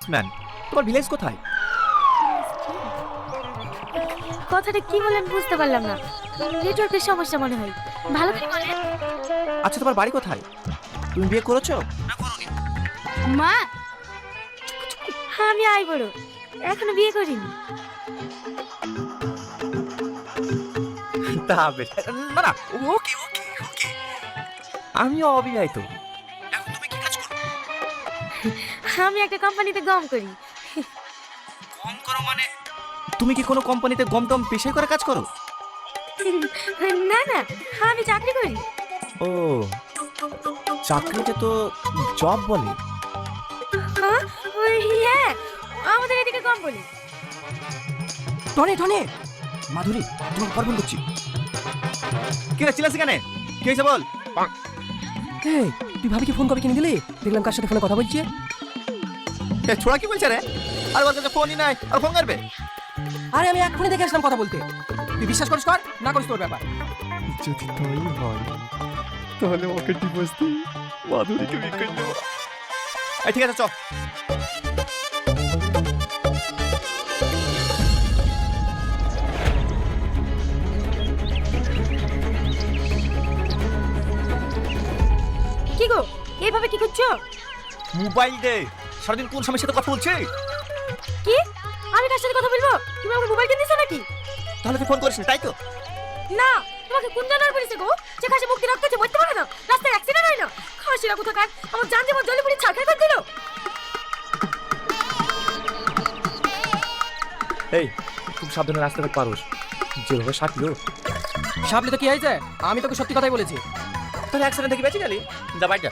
Businessman. তোমার village কোথায়? কথাটা কি বলেন বুঝতে পারলাম না। নেটওয়ার্কের সমস্যা মনে হয়। ভালো করে বলেন। আচ্ছা তোমার বাড়ি কোথায়? তুমি বিয়ে করেছো? মা, আমি আই বড়, এখনো বিয়ে করিনি। তা বেশ। না না, ওকে ওকে ওকে। আমিও অবিবাহিত। এখন তুমি কি কাজ করো? আমি একটা কোম্পানিতে গম করি। গম করো মানে? তুমি কি কোনো কোম্পানিতে গম টম পেশাই করে কাজ করো? না না, আমি চাকরি করি। ও, চাকরিতে তো জব বলে। হ্যাঁ, হ্যাঁ, আমাদের এদিকে গম বলি। টনে টনে মাধুরী, তোমাকে ফোন করছি। কি রে চিল্লাছিস কেন? কি হয়েছে বল। এই, তুই ভাবিকে ফোন কবে কিনে দিলি? দেখলাম কার সাথে ফোনে কথা বলছে। ছোড়া কি বলছে রে? আর ওর কাছে ফোনই নাই, আর ফোন করবে? আরে আমি এক্ষুনি দেখে আসলাম কথা বলতে। তুই বিশ্বাস করিস কর, না করিস তোর ব্যাপার। যদি তাই হয় তাহলে ওকে ডিভোর্স দিই, মাধুরীকে বিয়ে করে নেবো। এই ঠিক আছে চ। কি গো, এইভাবে কি করছো? মোবাইল দে। সারাদিন কোন স্বামীর সাথে কথা বলছে? কি? আমি কার সাথে কথা বলবো? তুমি আমাকে মোবাইল কিনে দিছো নাকি? তাহলে তুই ফোন করিস না, তাই তো? না, তোমাকে কোন জানার পড়েছে গো? যে খাসি মুক্তি রক্ত আছে বলতে পারে না, রাস্তায় অ্যাক্সিডেন্ট হয় না। খাসিরা কোথাকার আমার জান জীবন জলে পুড়ে ছারখার করে দিল। এই খুব সাবধানে রাস্তাঘাট পারোস, যেভাবে সাপলো। সাবলে তো কি হয়েছে? আমি তোকে সত্যি কথাই বলেছি। তাহলে অ্যাক্সিডেন্ট থেকে বেঁচে গেলি। যা বাইর যা।